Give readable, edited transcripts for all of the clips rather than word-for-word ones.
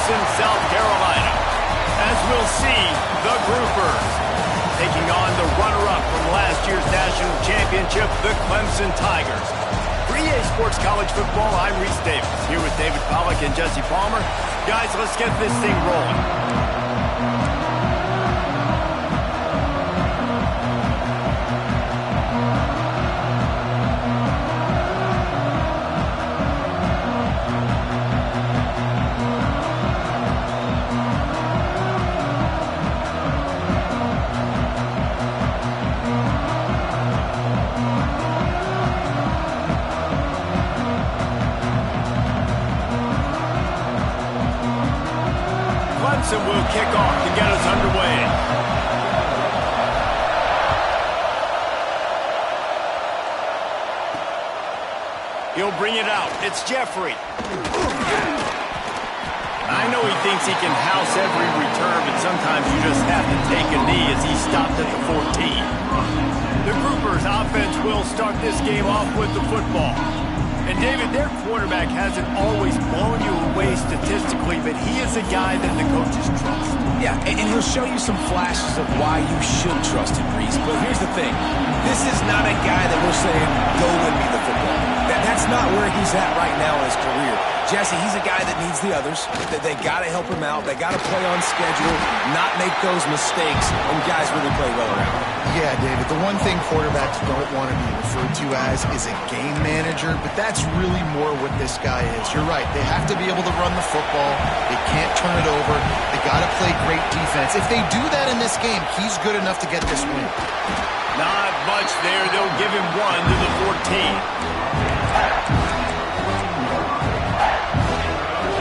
Clemson, South Carolina. As we'll see, the Groupers taking on the runner-up from last year's national championship, the Clemson Tigers. For EA Sports College Football, I'm Reese Davis, here with David Pollack and Jesse Palmer. Guys, let's get this thing rolling. Clemson will kick off to get us underway. He'll bring it out. It's Jeffrey. I know he thinks he can house every return, but sometimes you just have to take a knee as he stopped at the 14. The Groupers offense will start this game off with the football. And, David, their quarterback hasn't always blown you away statistically, but he is a guy that the coaches trust. Yeah, and he'll show you some flashes of why you should trust him, Reese. But here's the thing. This is not a guy that we're saying, go win me the football. That's not where he's at right now in his career. Jesse, he's a guy that needs the others. They got to help him out. They got to play on schedule, not make those mistakes, and guys really play well around him. Yeah, David, the one thing quarterbacks don't want to be referred to as is a game manager, but that's really more what this guy is. You're right. They have to be able to run the football. They can't turn it over. They got to play great defense. If they do that in this game, he's good enough to get this win. Not much there. They'll give him one to the 14.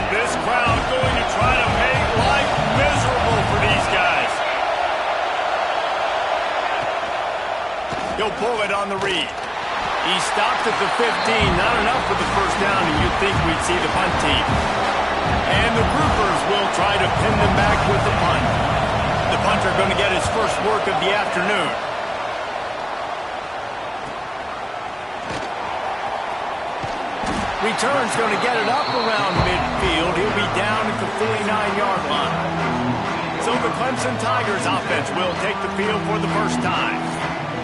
This crowd going to try to make life miserable for these guys. He'll pull it on the read. He stopped at the 15. Not enough for the first down, and you'd think we'd see the punt team. And the Groupers will try to pin them back with the punt. The punter going to get his first work of the afternoon. Return's going to get it up around midfield. He'll be down at the 49-yard line. So the Clemson Tigers offense will take the field for the first time.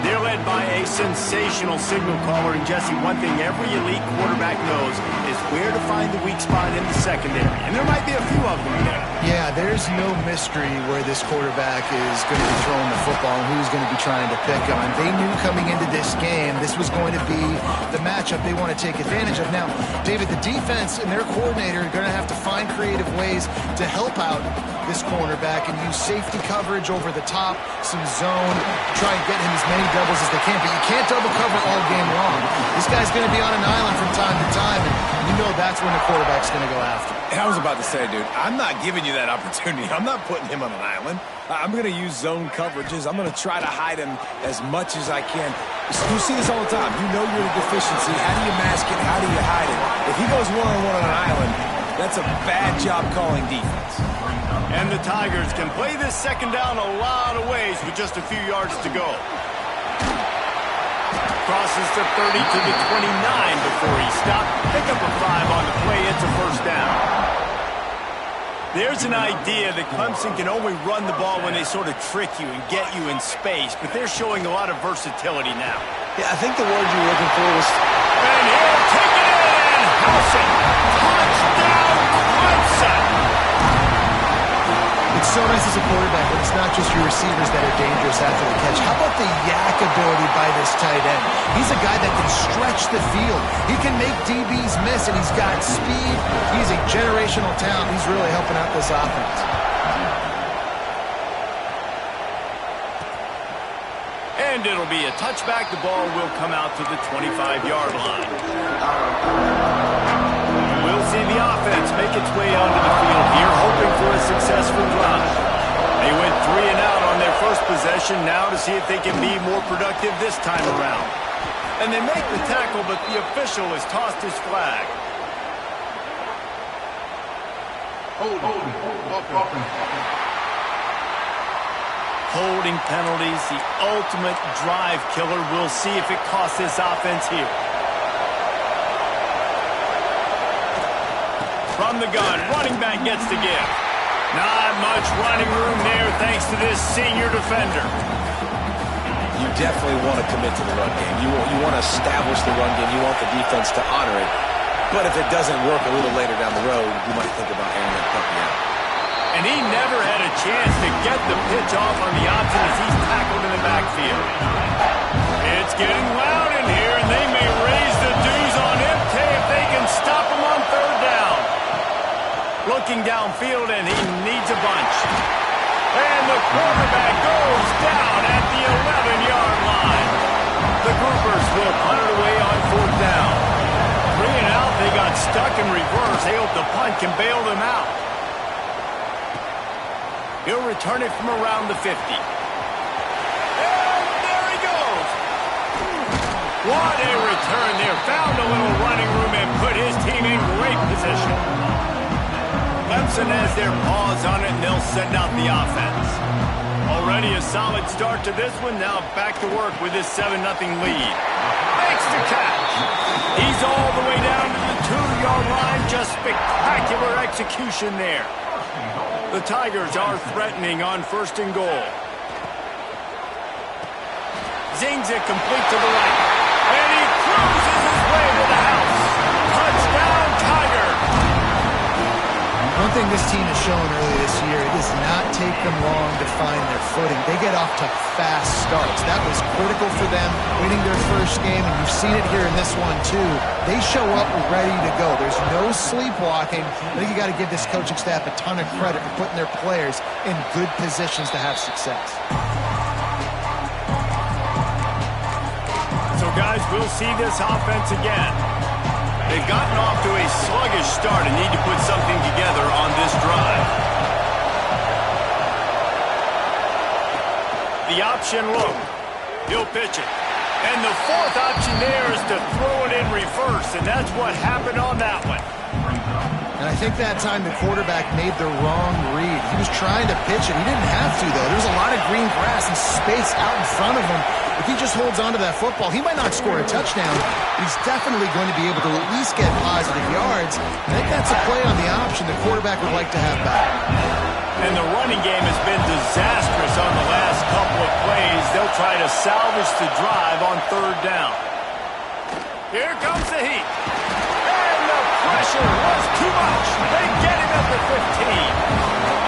They're led by a sensational signal caller. And, Jesse, one thing every elite quarterback knows is where to find the weak spot in the secondary. And there might be a few of them there. Yeah, there's no mystery where this quarterback is going to be throwing the football and who's going to be trying to pick him. And they knew coming into this game this was going to be the matchup they want to take advantage of. Now, David, the defense and their coordinator are going to have to find creative ways to help out this cornerback and use safety coverage over the top, some zone, try and get him as many doubles as they can. But you can't double cover all game long. This guy's going to be on an island from time to time, and you know that's when the quarterback's going to go after. I was about to say, dude, I'm not giving you that opportunity. I'm not putting him on an island. I'm going to use zone coverages. I'm going to try to hide him as much as I can. You see this all the time. You know you're a deficiency. How do you mask it? How do you hide it? If he goes one-on-one on an island, that's a bad job calling defense. And the Tigers can play this second down a lot of ways with just a few yards to go. Crosses the 30 to the 29 before he stopped. Pick up a 5 on the play. It's a first down. There's an idea that Clemson can only run the ball when they sort of trick you and get you in space, but they're showing a lot of versatility now. Yeah, I think the word you were looking for was... And he'll take it in and house it. Touchdown, Clemson! It's so nice as a quarterback when it's not just your receivers that are dangerous after the catch. How about the yak ability by this tight end? He's a guy that can stretch the field. He can make DBs miss, and he's got speed. He's a generational talent. He's really helping out this offense. And it'll be a touchback. The ball will come out to the 25-yard line. We'll see the offense make its way onto the field here, hoping for a successful drive. They went 3 and out on their first possession, now to see if they can be more productive this time around. And they make the tackle, but the official has tossed his flag. Holding penalties, the ultimate drive killer. We'll see if it costs this offense here. From the gun, running back gets to give. Not much running room there thanks to this senior defender. You definitely want to commit to the run game. You want to establish the run game. You want the defense to honor it. But if it doesn't work a little later down the road, you might think about airing that puppy out. And he never had a chance to get the pitch off on the option as he's tackled in the backfield. It's getting loud in here, and they may raise the dues on MK if they can stop him on third down. Looking downfield, and he needs a bunch. And the quarterback goes down at the 11-yard line. The Groupers will punt it away on fourth down. 3 and out, they got stuck in reverse. They hope the punt can bail them out. He'll return it from around the 50. And there he goes. What a return there. Found a little running room and put his team in great position. Clemson has their paws on it, and they'll send out the offense. Already a solid start to this one. Now back to work with this 7-0 lead. Makes the catch. He's all the way down to the 2-yard line. Just spectacular execution there. The Tigers are threatening on first and goal. Zings it complete to the right. And he cruises his way to the house. Touchdown, Tigers. One thing this team has shown early this year, it does not take them long to find their footing. They get off to fast starts. That was critical for them, winning their first game, and you've seen it here in this one too. They show up ready to go. There's no sleepwalking. I think you got to give this coaching staff a ton of credit for putting their players in good positions to have success. So guys, we'll see this offense again. They've gotten off to a sluggish start and need to put something together on this drive. The option look. He'll pitch it. And the fourth option there is to throw it in reverse, and that's what happened on that one. And I think that time the quarterback made the wrong read. He was trying to pitch it. He didn't have to, though. There was a lot of green grass and space out in front of him. If he just holds on to that football, he might not score a touchdown. He's definitely going to be able to at least get positive yards. I think that's a play on the option the quarterback would like to have back. And the running game has been disastrous on the last couple of plays. They'll try to salvage the drive on third down. Here comes the heat. And the pressure was too much. They get him at the 15.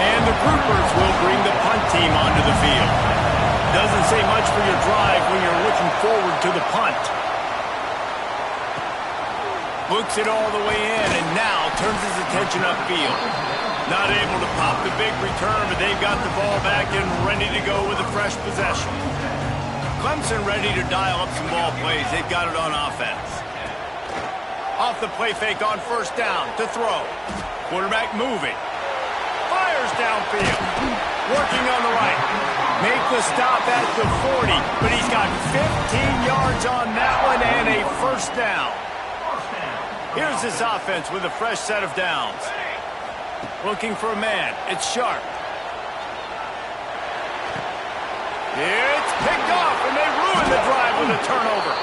And the Groupers will bring the punt team onto the field. Doesn't say much for your drive when you're looking forward to the punt. Books it all the way in and now turns his attention upfield. Not able to pop the big return, but they've got the ball back and ready to go with a fresh possession. Clemson ready to dial up some ball plays. They've got it on offense. Off the play fake on first down to throw. Quarterback moving. Fires downfield. Working on the right. Make the stop at the 40, but he's got 15 yards on that one and a first down. Here's this offense with a fresh set of downs. Looking for a man. It's Sharp. It's picked off, and they ruin the drive with a turnover.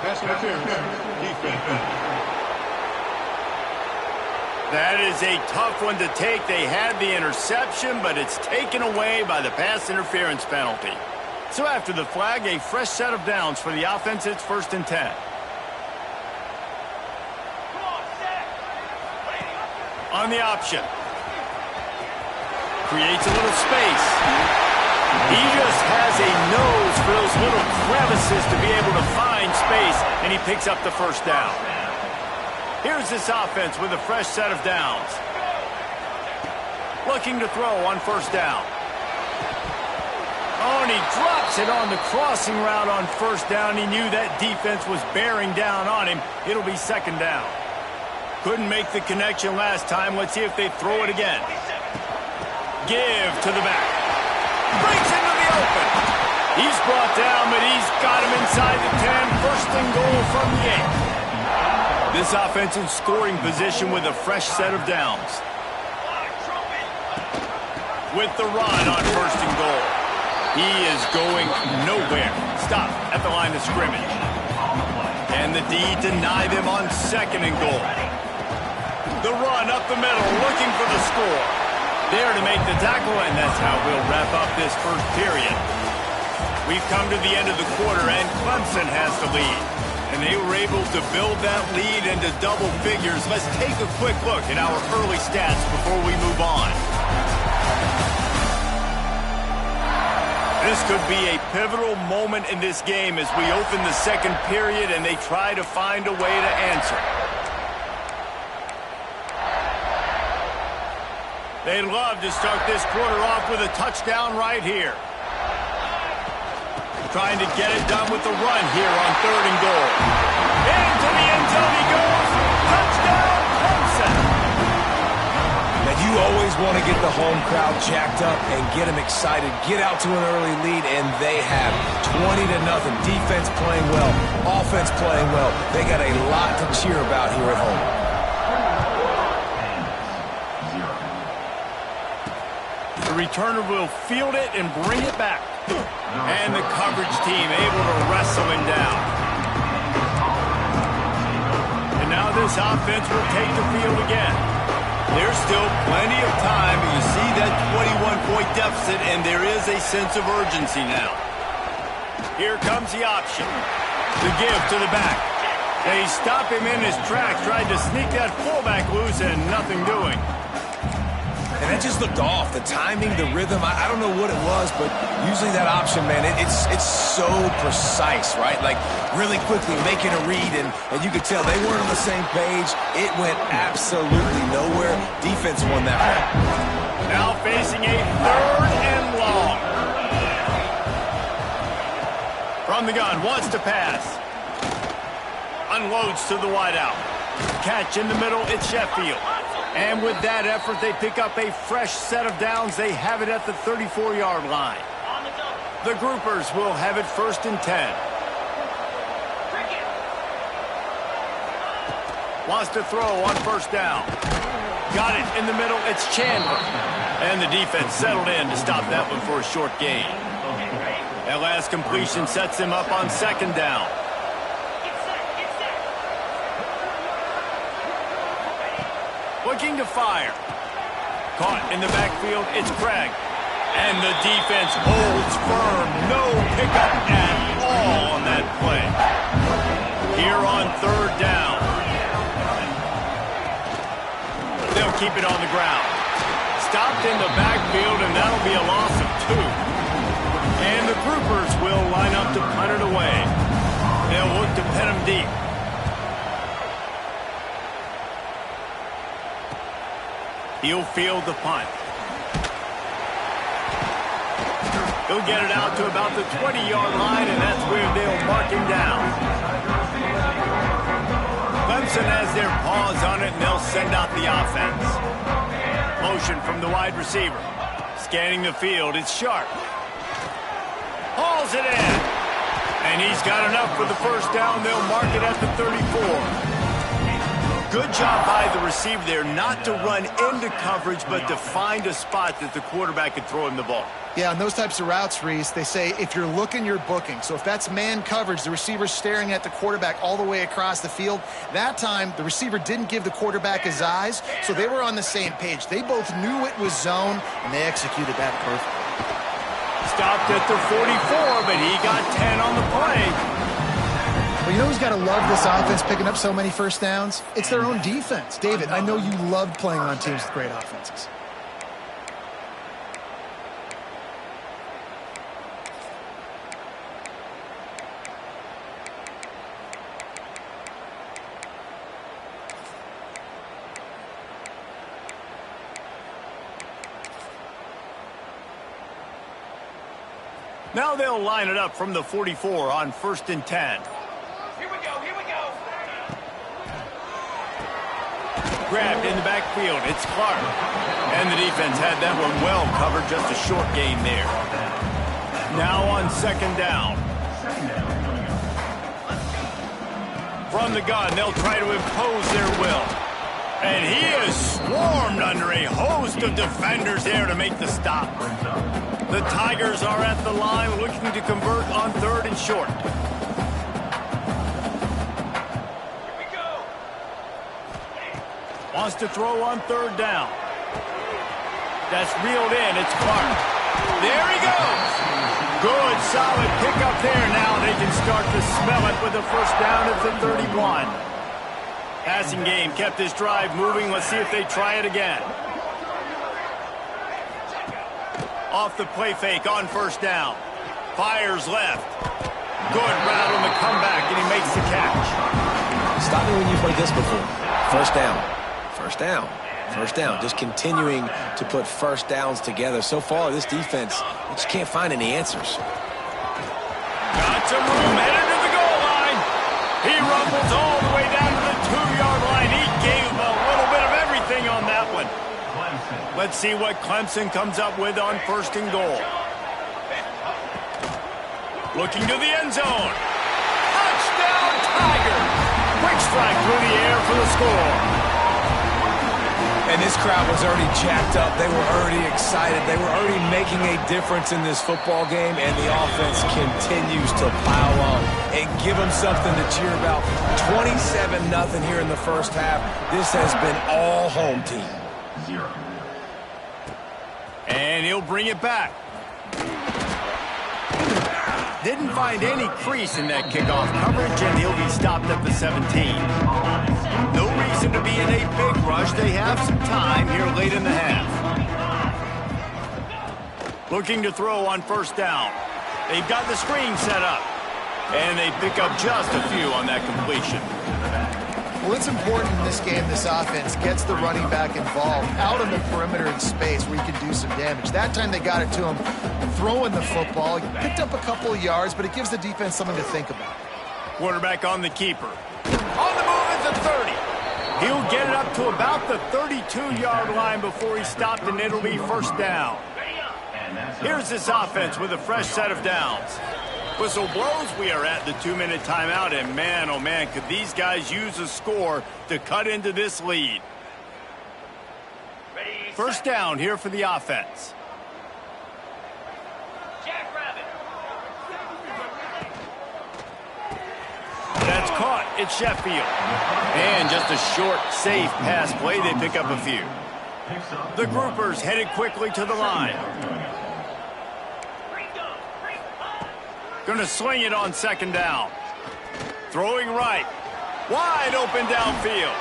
Pass interference. Defense. That is a tough one to take. They had the interception, but it's taken away by the pass interference penalty. So after the flag, a fresh set of downs for the offense. It's 1st and 10. On the option. Creates a little space. He just has a nose for those little crevices to be able to find space, and he picks up the first down. Here's this offense with a fresh set of downs. Looking to throw on first down. Oh, and he drops it on the crossing route on first down. He knew that defense was bearing down on him. It'll be second down. Couldn't make the connection last time. Let's see if they throw it again. Give to the back. Breaks into the open. He's brought down, but he's got him inside the 10. First and goal from the 8. This offense in scoring position with a fresh set of downs. With the run on first and goal. He is going nowhere. Stop at the line of scrimmage. And the D deny them on 2nd and goal. The run up the middle, looking for the score. There to make the tackle, and that's how we'll wrap up this first period. We've come to the end of the quarter, and Clemson has the lead. And they were able to build that lead into double figures. Let's take a quick look at our early stats before we move on. This could be a pivotal moment in this game as we open the second period and they try to find a way to answer. They'd love to start this quarter off with a touchdown right here. Trying to get it done with the run here on 3rd and goal. Into the end zone he goes. Touchdown, Clemson. Now, you always want to get the home crowd jacked up and get them excited. Get out to an early lead, and they have 20-0. Defense playing well. Offense playing well. They got a lot to cheer about here at home. The returner will field it and bring it back. And the coverage team able to wrestle him down. And now this offense will take the field again. There's still plenty of time. You see that 21-point deficit, and there is a sense of urgency now. Here comes the option. The give to the back. They stop him in his tracks, tried to sneak that fullback loose, and nothing doing. And that just looked off. The timing, the rhythm, I don't know what it was, but usually that option, man, it's so precise, right? Like, really quickly making a read, and you could tell they weren't on the same page. It went absolutely nowhere. Defense won that one. Now facing a 3rd and long. From the gun, wants to pass. Unloads to the wideout. Catch in the middle, it's Sheffield. And with that effort, they pick up a fresh set of downs. They have it at the 34-yard line. The groupers will have it 1st and 10. Wants to throw on 1st down. Got it in the middle. It's Chandler. And the defense settled in to stop that one for a short gain. That last completion sets him up on 2nd down. Looking to fire. Caught in the backfield, it's Craig. And the defense holds firm. No pickup at all on that play. Here on 3rd down. They'll keep it on the ground. Stopped in the backfield, and that'll be a loss of 2. And the groupers will line up to punt it away. They'll look to pin him deep. He'll field the punt. He'll get it out to about the 20-yard line, and that's where they'll mark him down. Clemson has their paws on it, and they'll send out the offense. Motion from the wide receiver. Scanning the field, it's Sharp. Hauls it in. And he's got enough for the 1st down. They'll mark it at the 34. Good job by the receiver there, not to run into coverage, but to find a spot that the quarterback could throw him the ball. Yeah, on those types of routes, Reese, they say if you're looking, you're booking. So if that's man coverage, the receiver's staring at the quarterback all the way across the field. That time, the receiver didn't give the quarterback his eyes, so they were on the same page. They both knew it was zone, and they executed that perfectly. Stopped at the 44, but he got 10 on the play. Well, you know who's got to love this offense picking up so many 1st downs? It's their own defense. David, I know you loved playing on teams with great offenses. Now they'll line it up from the 44 on 1st and 10. Grabbed in the backfield, it's Clark. And the defense had that one well covered, just a short gain there. Now on 2nd down. From the gun, they'll try to impose their will. And he is swarmed under a host of defenders there to make the stop. The Tigers are at the line looking to convert on 3rd and short. Wants to throw on third down. That's reeled in. It's Clark. There he goes. Good, solid pickup there. Now they can start to smell it with a first down at the 31. Passing game kept this drive moving. Let's see if they try it again. Off the play fake on first down. Fires left. Good route on the comeback, and he makes the catch. Stop me when you've heard this before. First down. First down. First down. Just continuing to put first downs together. So far, this defense, they just can't find any answers. Got some room, headed to the goal line. He rumbles all the way down to the 2-yard line. He gave a little bit of everything on that one. Let's see what Clemson comes up with on first and goal. Looking to the end zone. Touchdown, Tigers! Quick strike through the air for the score. And this crowd was already jacked up. They were already excited. They were already making a difference in this football game, and the offense continues to pile on and give them something to cheer about. 27-0 here in the first half. This has been all home team. And he'll bring it back. Didn't find any crease in that kickoff coverage, and he'll be stopped at the 17. No reason to be in a big rush. They have some time here late in the half. Looking to throw on first down. They've got the screen set up. And they pick up just a few on that completion. Well, it's important in this game this offense gets the running back involved out on the perimeter in space where he can do some damage. That time they got it to him throwing the football. He picked up a couple of yards, but it gives the defense something to think about. Quarterback on the keeper. On the move at the 30. He'll get it up to about the 32-yard line before he's stopped, and it'll be first down. Here's this offense with a fresh set of downs. Whistle blows, we are at the 2-minute timeout, and man, oh man, could these guys use a score to cut into this lead. First down here for the offense. That's caught. It's Sheffield. And just a short, safe pass play. They pick up a few. The groupers headed quickly to the line. Going to sling it on second down. Throwing right. Wide open downfield.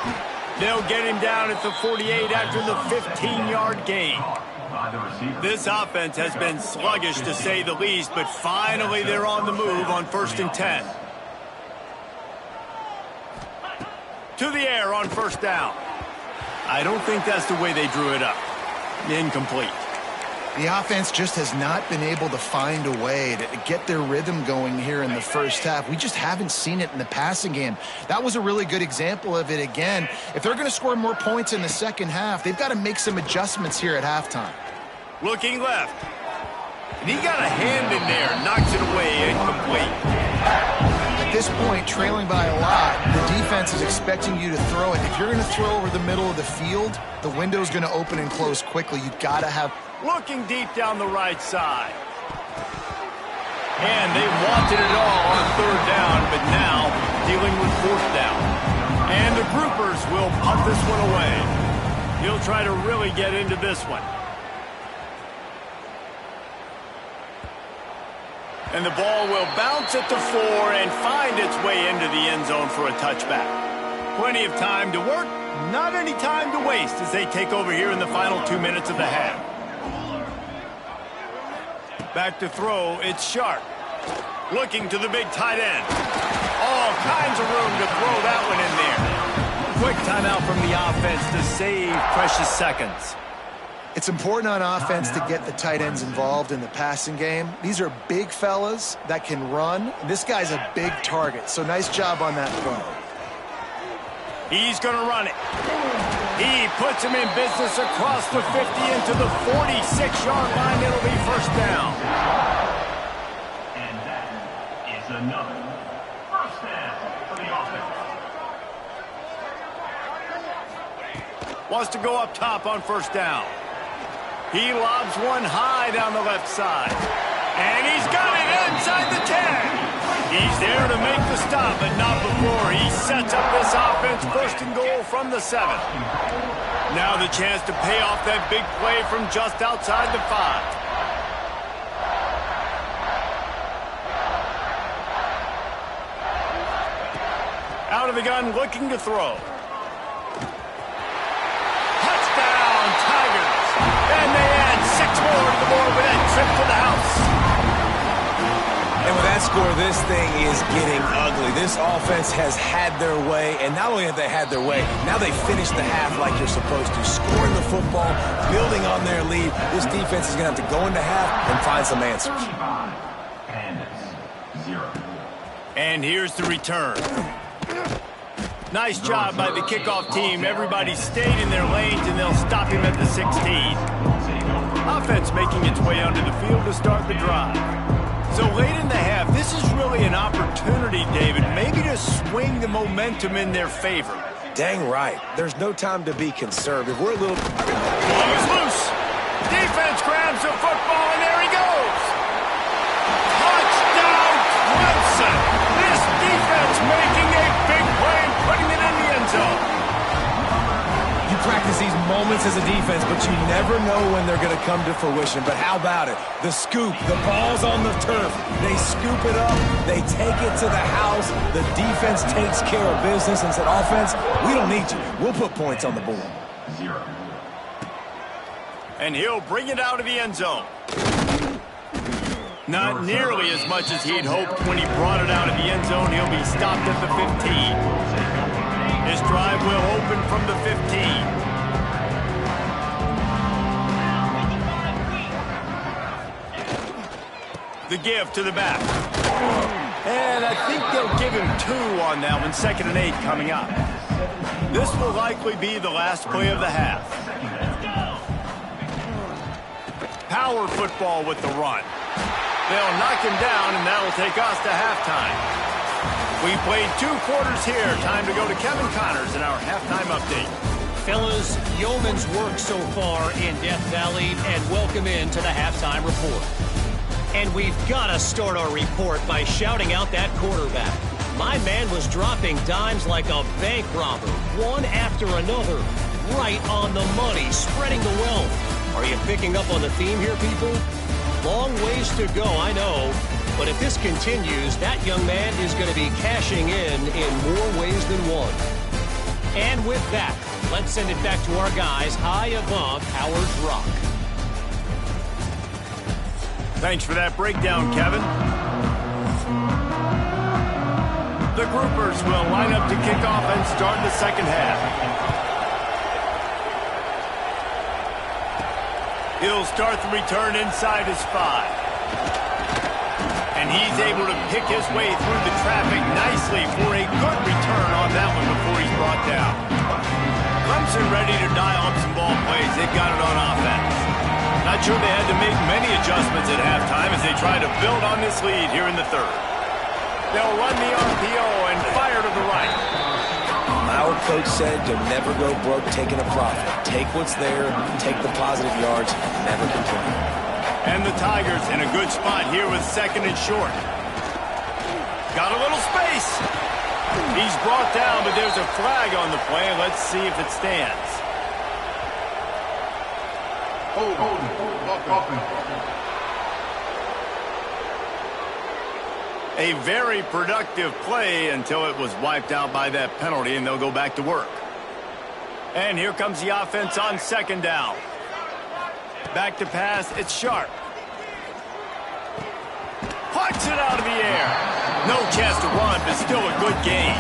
They'll get him down at the 48 after the 15-yard gain. This offense has been sluggish to say the least, but finally they're on the move on first and 10. To the air on first down. I don't think that's the way they drew it up. Incomplete. The offense just has not been able to find a way to get their rhythm going here in the first half. We just haven't seen it in the passing game. That was a really good example of it again. If they're going to score more points in the second half, they've got to make some adjustments here at halftime. Looking left. And he got a hand in there. Knocks it away. Incomplete. At this point, trailing by a lot, the defense is expecting you to throw it. If you're going to throw over the middle of the field, the window's going to open and close quickly. You've got to have... Looking deep down the right side. And they wanted it all on third down, but now dealing with fourth down. And the groupers will punt this one away. He'll try to really get into this one. And the ball will bounce at the 4 and find its way into the end zone for a touchback. Plenty of time to work, not any time to waste as they take over here in the final 2 minutes of the half. Back to throw, it's Sharp. Looking to the big tight end. All kinds of room to throw that one in there. Quick timeout from the offense to save precious seconds. It's important on offense to get the tight ends involved in the passing game. These are big fellas that can run. This guy's a big target, so nice job on that throw. He's going to run it. He puts him in business across the 50 into the 46-yard line. It'll be first down. And that is another first down for the offense. Wants to go up top on first down. He lobs one high down the left side. And he's got it inside the 10. He's there to make the stop, but not before. He sets up this offense, first and goal from the 7. Now the chance to pay off that big play from just outside the 5. Out of the gun, looking to throw. Touchdown, Tigers! And they add 6 more to the board with that trip to the house. And with that score, this thing is getting ugly. This offense has had their way, and not only have they had their way, now they finish the half like you're supposed to, scoring the football, building on their lead. This defense is going to have to go into half and find some answers. And 0. And here's the return. Nice job by the kickoff team. Everybody stayed in their lanes, and they'll stop him at the 16. Offense making its way onto the field to start the drive. So late in the half, this is really an opportunity, David, maybe to swing the momentum in their favor. Dang right. There's no time to be conservative. We're a little... Ball is loose. Defense grabs the football, and there he goes. Touchdown, Clemson. This defense making a big play and putting it in the end zone. You practice these moments as a defense, but you never know when they're going to come to fruition. But how about it? The scoop, the ball's on the turf. They scoop it up. They take it to the house. The defense takes care of business and said, offense, we don't need you. We'll put points on the board. 0. And he'll bring it out of the end zone. Not nearly as much as he'd hoped when he brought it out of the end zone. He'll be stopped at the 15. This drive will open from the 15. The give to the back. And I think they'll give him 2 on that one. 2nd and 8 coming up. This will likely be the last play of the half. Power football with the run. They'll knock him down, and that'll take us to halftime. We played 2 quarters here. Time to go to Kevin Connors in our halftime update. Fellas, yeoman's work so far in Death Valley, and welcome into the halftime report. And we've got to start our report by shouting out that quarterback. My man was dropping dimes like a bank robber, one after another, right on the money, spreading the wealth. Are you picking up on the theme here, people? Long ways to go, I know. But if this continues, that young man is going to be cashing in more ways than one. And with that, let's send it back to our guys high above Howard's Rock. Thanks for that breakdown, Kevin. The groupers will line up to kick off and start the second half. He'll start the return inside his 5. And he's able to pick his way through the traffic nicely for a good return on that one before he's brought down. Clemson ready to dial up some ball plays. They've got it on offense. Not sure they had to make many adjustments at halftime as they try to build on this lead here in the 3rd. They'll run the RPO and fire to the right. Our coach said you'll never go broke taking a profit. Take what's there, take the positive yards, never complain. And the Tigers in a good spot here with 2nd and short. Got a little space. He's brought down, but there's a flag on the play. Let's see if it stands. A very productive play until it was wiped out by that penalty, and they'll go back to work. And here comes the offense on 2nd down. Back to pass, it's Sharp. Punts it out of the air. No chance to run, but still a good gain.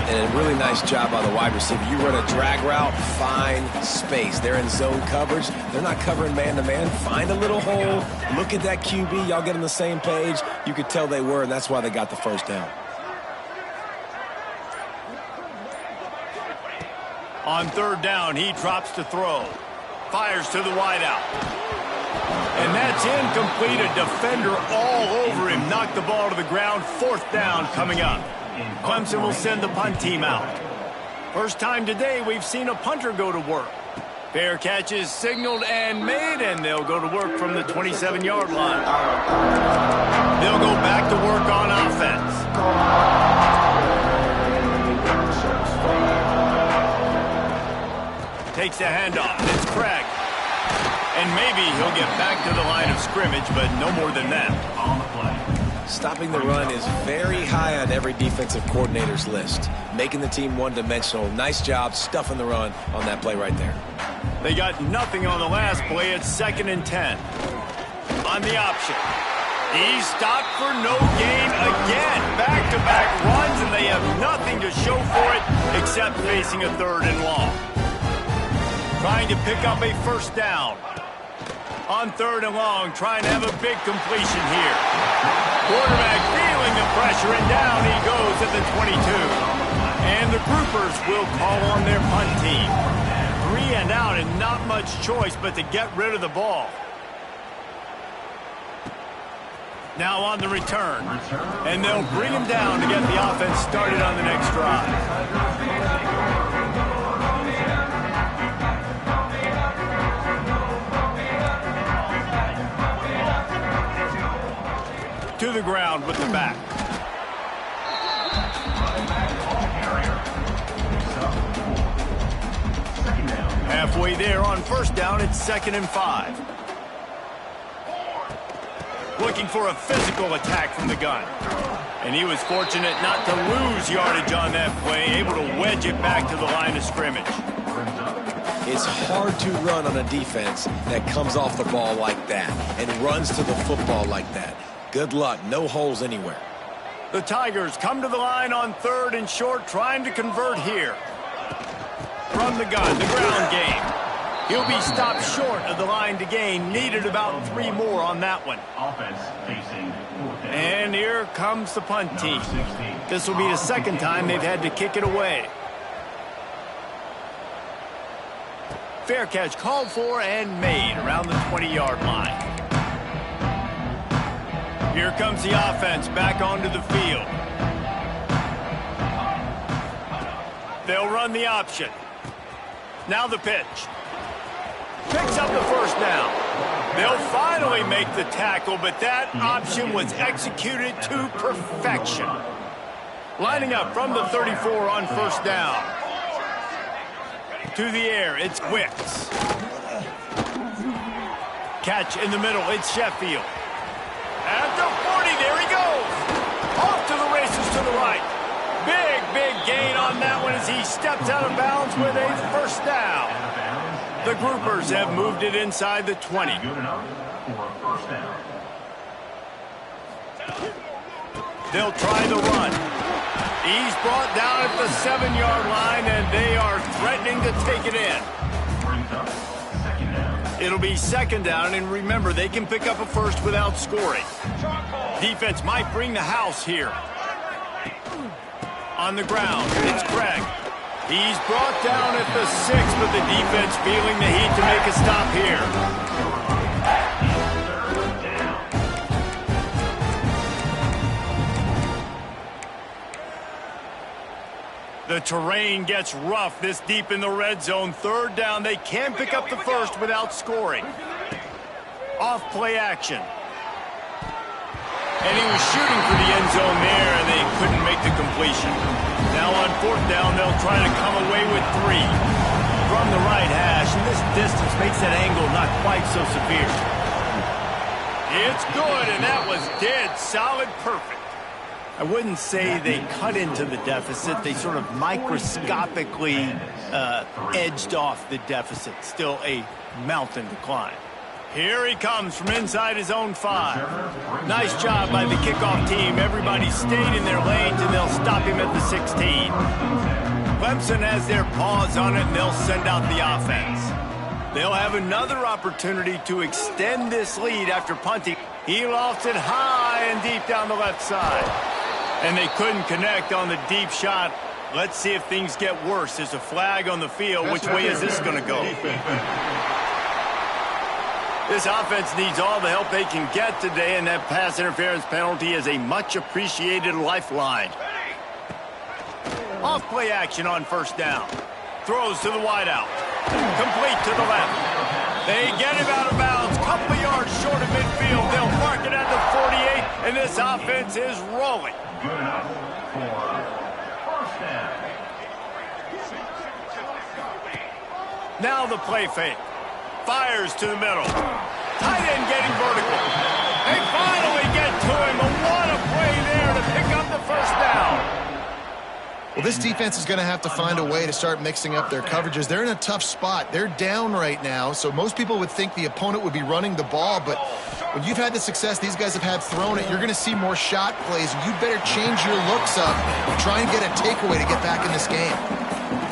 And a really nice job by the wide receiver. You run a drag route, find space. They're in zone coverage. They're not covering man-to-man. Find a little hole. Look at that QB. Y'all get on the same page. You could tell they were, and that's why they got the first down. On 3rd down, he drops to throw. Fires to the wideout. And that's incomplete. A defender all over him. Knocked the ball to the ground. 4th down coming up. Clemson will send the punt team out. First time today we've seen a punter go to work. Fair catch is signaled and made, and they'll go to work from the 27-yard line. They'll go back to work on offense. Takes the handoff. It's Craig. And maybe he'll get back to the line of scrimmage, but no more than that. Stopping the run is very high on every defensive coordinator's list. Making the team one-dimensional. Nice job stuffing the run on that play right there. They got nothing on the last play. It's 2nd and 10. On the option. He's stopped for no gain again. Back-to-back runs, and they have nothing to show for it except facing a 3rd and long. Trying to pick up a 1st down. On 3rd and long, trying to have a big completion here. Quarterback feeling the pressure, and down he goes at the 22. And the groupers will call on their punt team. 3 and out, and not much choice but to get rid of the ball. Now on the return. And they'll bring him down to get the offense started on the next drive. To the ground with the back. Halfway there on 1st down, it's 2nd and 5. Looking for a physical attack from the gun. And he was fortunate not to lose yardage on that play, able to wedge it back to the line of scrimmage. It's hard to run on a defense that comes off the ball like that and runs to the football like that. Good luck. No holes anywhere. The Tigers come to the line on 3rd and short, trying to convert here. From the gun, the ground game. He'll be stopped short of the line to gain. Needed about 3 more on that one. And here comes the punt team. This will be the 2nd time they've had to kick it away. Fair catch called for and made around the 20-yard line. Here comes the offense back onto the field. They'll run the option. Now the pitch. Picks up the 1st down. They'll finally make the tackle, but that option was executed to perfection. Lining up from the 34 on 1st down. To the air, it's Wicks. Catch in the middle, it's Sheffield. At the 40, there he goes. Off to the races to the right. Big gain on that one as he steps out of bounds with a 1st down. The groupers have moved it inside the 20. They'll try the run. He's brought down at the 7-yard line, and they are threatening to take it in. It'll be 2nd down, and remember, they can pick up a 1st without scoring. Defense might bring the house here. On the ground, it's Craig. He's brought down at the 6, but the defense feeling the heat to make a stop here. The terrain gets rough this deep in the red zone. 3rd down, they can pick up the 1st without scoring. Off play action. And he was shooting for the end zone there, and they couldn't make the completion. Now on 4th down, they'll try to come away with 3. From the right hash, and this distance makes that angle not quite so severe. It's good, and that was dead solid perfect. I wouldn't say they cut into the deficit. They sort of microscopically edged off the deficit. Still a mountain to climb. Here he comes from inside his own 5. Nice job by the kickoff team. Everybody stayed in their lanes, and they'll stop him at the 16. Clemson has their paws on it, and they'll send out the offense. They'll have another opportunity to extend this lead after punting. He lofts it high and deep down the left side. And they couldn't connect on the deep shot. Let's see if things get worse. There's a flag on the field. Which way is this going to go? This offense needs all the help they can get today, and that pass interference penalty is a much-appreciated lifeline. Off-play action on 1st down. Throws to the wideout. Complete to the left. They get him out of bounds. Couple of yards short of midfield. They'll mark it at the 48, and this offense is rolling. Good enough for first down. Now the play fake. Fires to the middle. Tight end getting vertical. They finally get to him. And what a play there to pick up the first down. Well, this defense is going to have to find a way to start mixing up their coverages. They're in a tough spot. They're down right now, so most people would think the opponent would be running the ball, but when you've had the success these guys have had throwing it, you're going to see more shot plays. You better change your looks up and try and get a takeaway to get back in this game.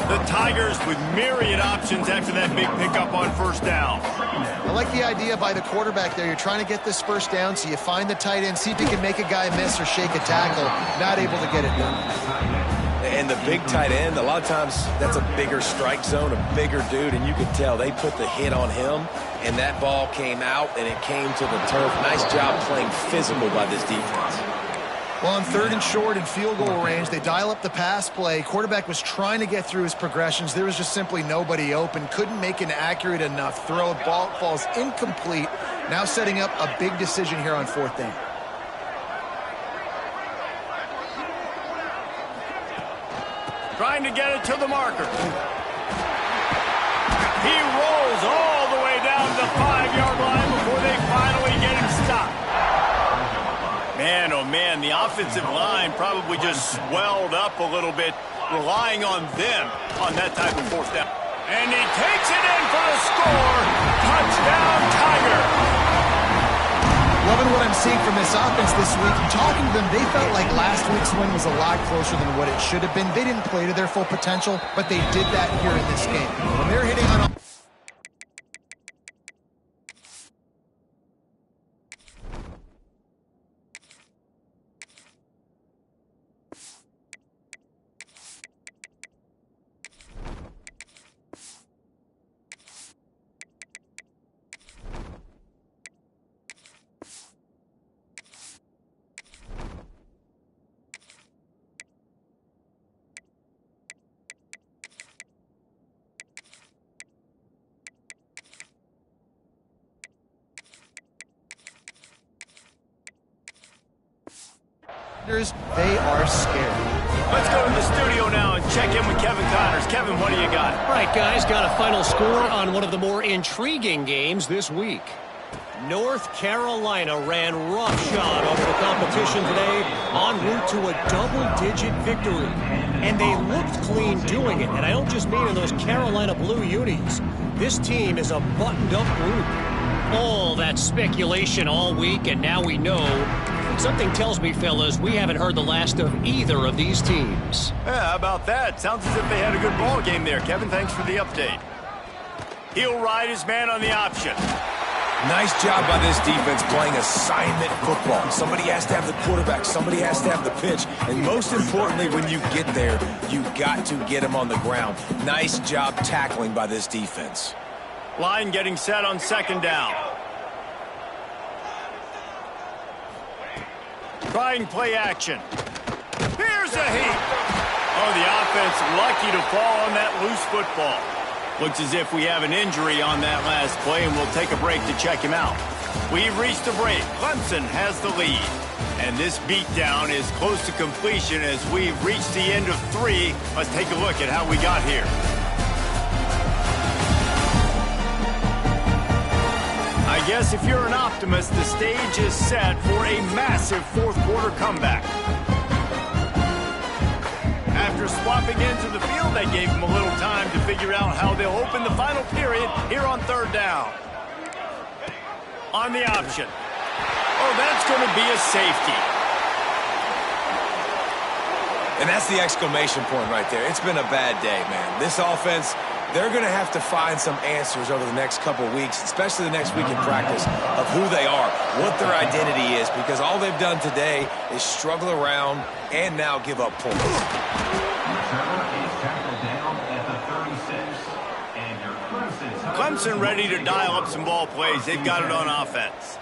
The Tigers with myriad options after that big pickup on first down. I like the idea by the quarterback there. You're trying to get this first down, so you find the tight end, see if he can make a guy miss or shake a tackle. Not able to get it done. And the big tight end, a lot of times that's a bigger strike zone, a bigger dude, and you could tell they put the hit on him, and that ball came out, and it came to the turf. Nice job playing physical by this defense. Well, on 3rd and short and field goal range, they dial up the pass play. Quarterback was trying to get through his progressions. There was just simply nobody open. Couldn't make an accurate enough throw. Ball falls incomplete. Now setting up a big decision here on 4th down. Trying to get it to the marker. He rolls all the way down the 5-yard line before they finally get him stopped. Man, oh man, the offensive line probably just swelled up a little bit, relying on them on that type of 4th down. And he takes it in for the score. Touchdown, Tiger. Loving what I'm seeing from this offense this week. Talking to them, they felt like last week's win was a lot closer than what it should have been. They didn't play to their full potential, but they did that here in this game. When they're hitting on they are scared. Let's go to the studio now and check in with Kevin Connors. Kevin, what do you got? All right, guys, got a final score on one of the more intriguing games this week. North Carolina ran roughshod over the competition today en route to a double-digit victory. And they looked clean doing it. And I don't just mean in those Carolina blue unis. This team is a buttoned-up group. All that speculation all week, and now we know. Something tells me, fellas, we haven't heard the last of either of these teams. Yeah, how about that? Sounds as if they had a good ball game there. Kevin, thanks for the update. He'll ride his man on the option. Nice job by this defense playing assignment football. Somebody has to have the quarterback. Somebody has to have the pitch. And most importantly, when you get there, you got to get him on the ground. Nice job tackling by this defense. Line getting set on 2nd down. Trying play action. Here's a heat. Oh, the offense lucky to fall on that loose football. Looks as if we have an injury on that last play, and we'll take a break to check him out. We've reached a break. Clemson has the lead. And this beatdown is close to completion as we've reached the end of 3. Let's take a look at how we got here. I guess if you're an optimist, the stage is set for a massive 4th quarter comeback. After swapping into the field, they gave them a little time to figure out how they'll open the final period here on 3rd down. On the option. Oh, that's going to be a safety. And that's the exclamation point right there. It's been a bad day, man. This offense, they're going to have to find some answers over the next couple weeks, especially the next week in practice, of who they are, what their identity is, because all they've done today is struggle around and now give up points. Clemson ready to dial up some ball plays. They've got it on offense.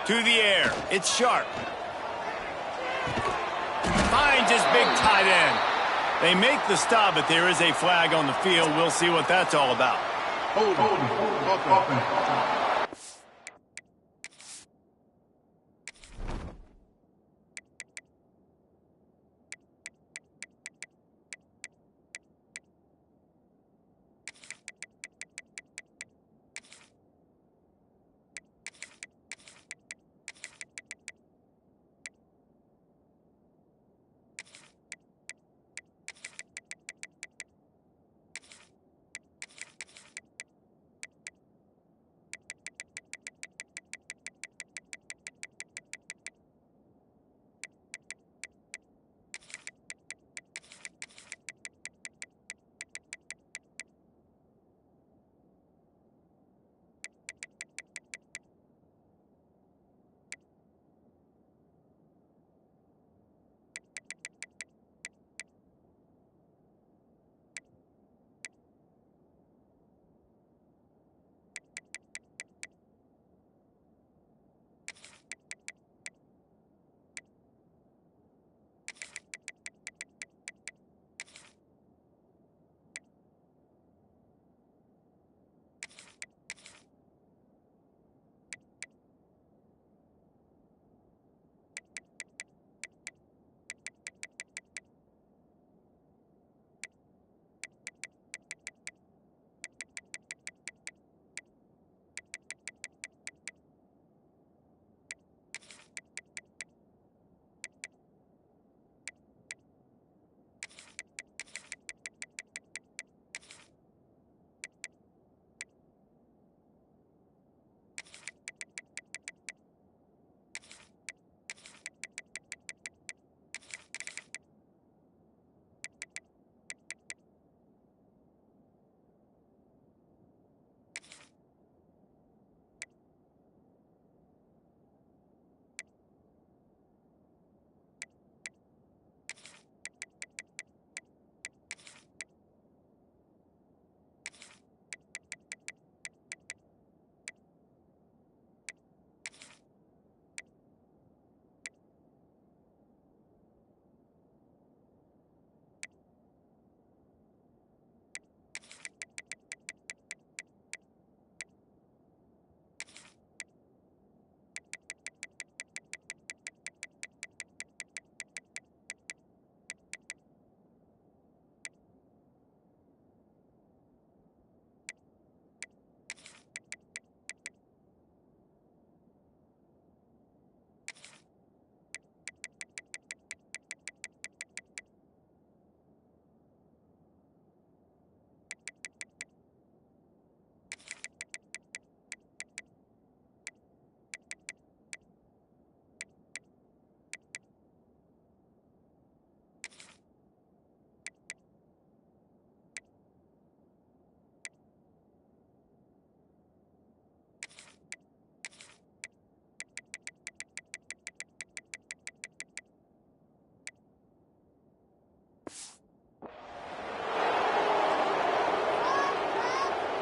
To the air. It's Sharp. Finds his big tight end. They make the stop, but there is a flag on the field. We'll see what that's all about. Hold on.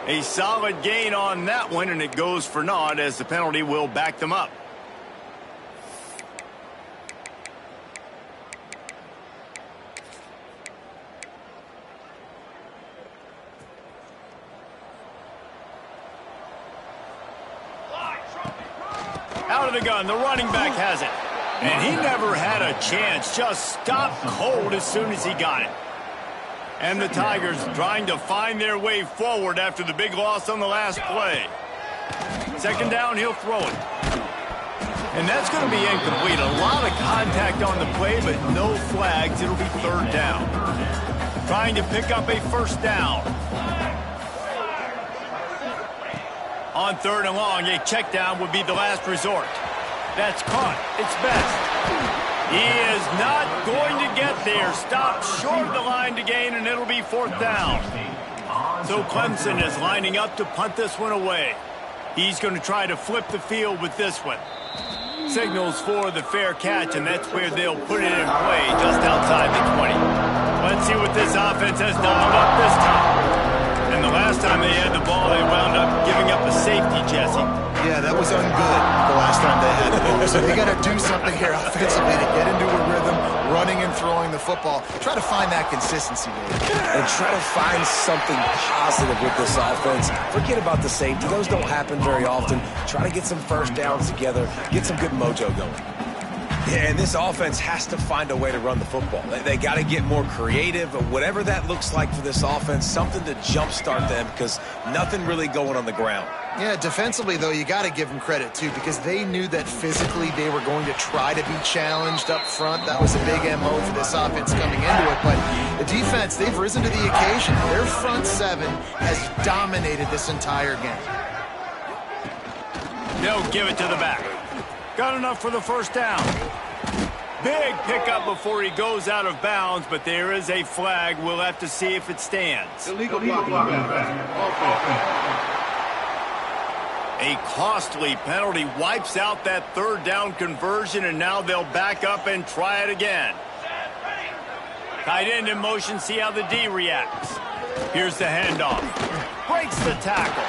A solid gain on that one, and it goes for naught as the penalty will back them up. Out of the gun, the running back has it. And he never had a chance, just stopped cold as soon as he got it. And the Tigers trying to find their way forward after the big loss on the last play. Second down, he'll throw it. And that's going to be incomplete. A lot of contact on the play, but no flags. It'll be third down. Trying to pick up a first down. On third and long, a check down would be the last resort. That's caught. It's best. He is not going to get there. Stopped short of the line to gain, and it'll be fourth down. So Clemson is lining up to punt this one away. He's going to try to flip the field with this one. Signals for the fair catch, and that's where they'll put it in play, just outside the 20. Let's see what this offense has dialed up this time. And the last time they had the ball, they wound up giving up a safety, Jesse. Yeah, that was ungood the last time they had the ball. So they got to do something here offensively to get into a rhythm, running and throwing the football. Try to find that consistency, Dave. And try to find something positive with this offense. Forget about the safety. Those don't happen very often. Try to get some first downs together, get some good mojo going. Yeah, and this offense has to find a way to run the football. They got to get more creative, whatever that looks like for this offense, something to jumpstart them because nothing really going on the ground. Yeah, defensively, though, you got to give them credit, too, because they knew that physically they were going to try to be challenged up front. That was a big MO for this offense coming into it. But the defense, they've risen to the occasion. Their front seven has dominated this entire game. They'll give it to the back. Got enough for the first down. Big pickup before he goes out of bounds, but there is a flag. We'll have to see if it stands. Illegal blocking. A costly penalty wipes out that third down conversion, and now they'll back up and try it again. Tight end in motion, see how the D reacts. Here's the handoff. Breaks the tackle.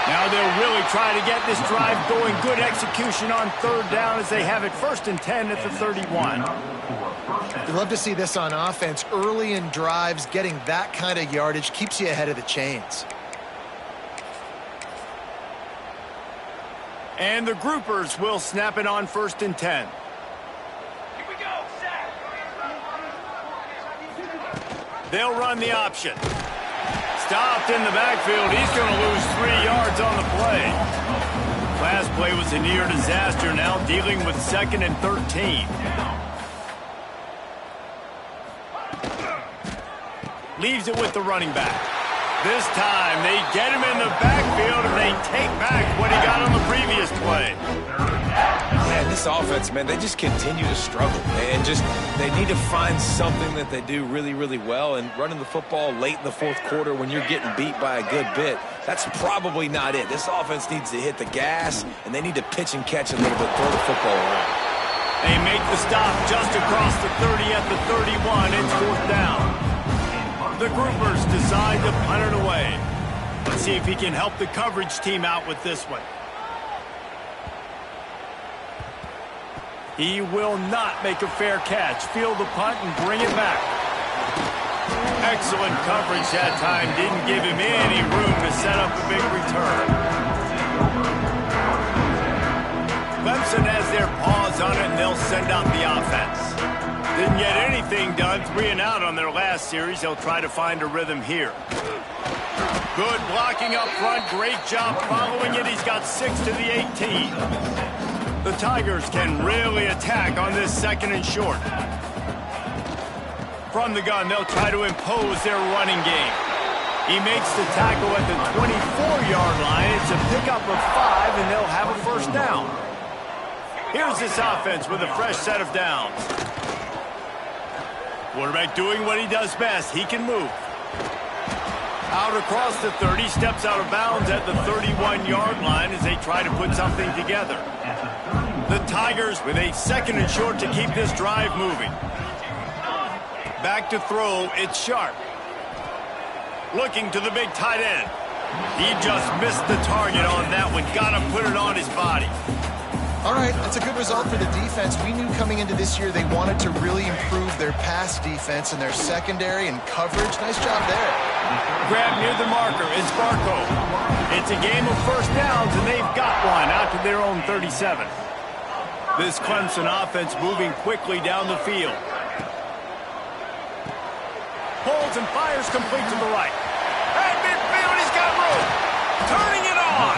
Now they'll really try to get this drive going. Good execution on third down as they have it 1st and 10 at the 31. You'd love to see this on offense. Early in drives, getting that kind of yardage keeps you ahead of the chains. And the groupers will snap it on 1st and 10. Here we go, Zach. They'll run the option. Stopped in the backfield. He's going to lose 3 yards on the play. Last play was a near disaster. Now dealing with 2nd and 13. Leaves it with the running back. This time they get him in the backfield and they take back what he got on the previous play. Man, this offense, man, they just continue to struggle. And they need to find something that they do really, really well. And running the football late in the 4th quarter when you're getting beat by a good bit, that's probably not it. This offense needs to hit the gas, and they need to pitch and catch a little bit, throw the football around. They make the stop just across the 30 at the 31. It's 4th down. The groupers decide to punt it away. Let's see if he can help the coverage team out with this one. He will not make a fair catch. Field the punt and bring it back. Excellent coverage that time. Didn't give him any room to set up a big return. Clemson has their paws on it, and they'll send out the offense. Didn't get anything done. 3 and out on their last series. They'll try to find a rhythm here. Good blocking up front. Great job following it. He's got 6 to the 18. The Tigers can really attack on this 2nd and short. From the gun, they'll try to impose their running game. He makes the tackle at the 24-yard line. It's a pickup of 5, and they'll have a 1st down. Here's this offense with a fresh set of downs. Quarterback doing what he does best. He can move. Out across the 30, steps out of bounds at the 31-yard line as they try to put something together. The Tigers with a 2nd and short to keep this drive moving. Back to throw, it's Sharp. Looking to the big tight end. He just missed the target on that one. Got to put it on his body. All right, that's a good result for the defense. We knew coming into this year they wanted to really improve their pass defense and their secondary and coverage. Nice job there. Grab near the marker is Barco. It's a game of 1st downs, and they've got one out to their own 37. This Clemson offense moving quickly down the field. Pulls and fires complete to the right. At midfield, he's got room. Turning it on.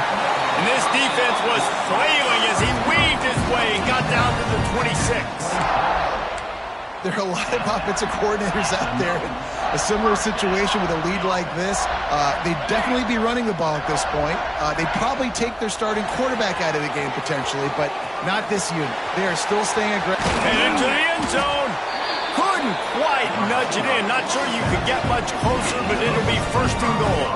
And this defense was flailing as he weaved his way and got down to the 26. There are a lot of offensive coordinators out there in a similar situation with a lead like this. They'd definitely be running the ball at this point. They'd probably take their starting quarterback out of the game potentially, but not this unit. They are still staying aggressive. And into the end zone. Couldn't quite nudge it in. Not sure you could get much closer, but it'll be 1st and goal.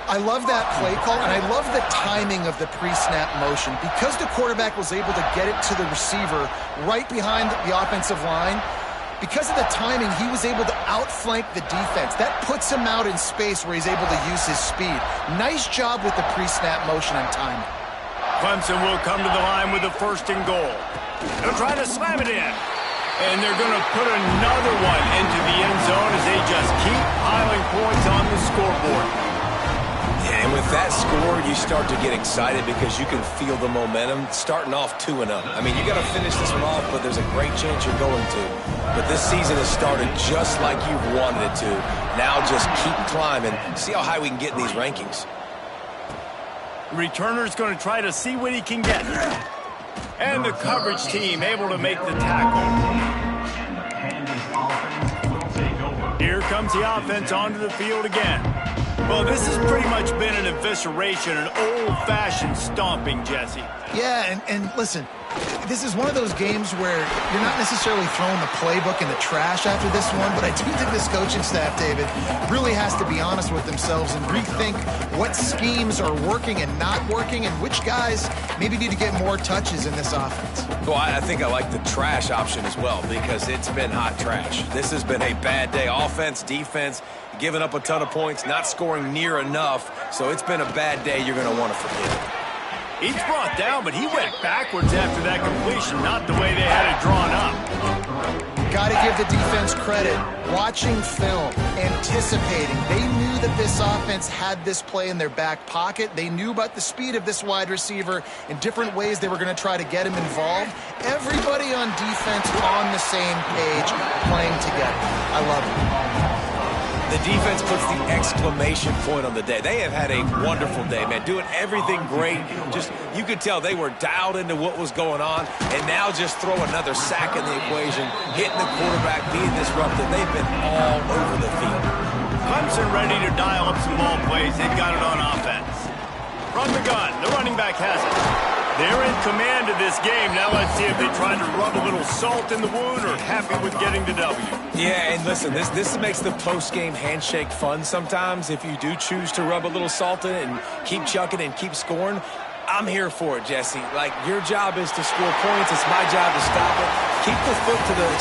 I love that play call, and I love the timing of the pre-snap motion. Because the quarterback was able to get it to the receiver right behind the offensive line, because of the timing, he was able to outflank the defense. That puts him out in space where he's able to use his speed. Nice job with the pre-snap motion and timing. Clemson will come to the line with a 1st and goal. They'll try to slam it in. And they're going to put another one into the end zone as they just keep piling points on the scoreboard. Yeah, and with that score, you start to get excited because you can feel the momentum starting off 2-0. I mean, you got to finish this one off, but there's a great chance you're going to. But this season has started just like you've wanted it to. Now just keep climbing. See how high we can get in these rankings. Returner's going to try to see what he can get. And the coverage team able to make the tackle. Here comes the offense onto the field again. Well, this has pretty much been an evisceration, an old-fashioned stomping, Jesse. Yeah, and listen, this is one of those games where you're not necessarily throwing the playbook in the trash after this one, but I do think this coaching staff, David, really has to be honest with themselves and rethink what schemes are working and not working and which guys maybe need to get more touches in this offense. Well, I think I like the trash option as well because it's been hot trash. This has been a bad day. Offense, defense, giving up a ton of points, not scoring near enough. So it's been a bad day you're going to want to forget. He's brought down, but he went backwards after that completion, not the way they had it drawn up. Got to give the defense credit. Watching film, anticipating. They knew that this offense had this play in their back pocket. They knew about the speed of this wide receiver and different ways they were going to try to get him involved. Everybody on defense on the same page, playing together. I love it. The defense puts the exclamation point on the day. They have had a wonderful day, man, doing everything great. Just, you could tell they were dialed into what was going on, and now just throw another sack in the equation, hitting the quarterback, being disruptive. They've been all over the field. Clemson ready to dial up some ball plays. They've got it on offense. From the gun, the running back has it. They're in command of this game. Now let's see if they try to rub a little salt in the wound or happy with getting the W. Yeah, and listen, this makes the post-game handshake fun sometimes. If you do choose to rub a little salt in it and keep chucking and keep scoring, I'm here for it, Jesse. Like, your job is to score points. It's my job to stop it. Keep the foot to the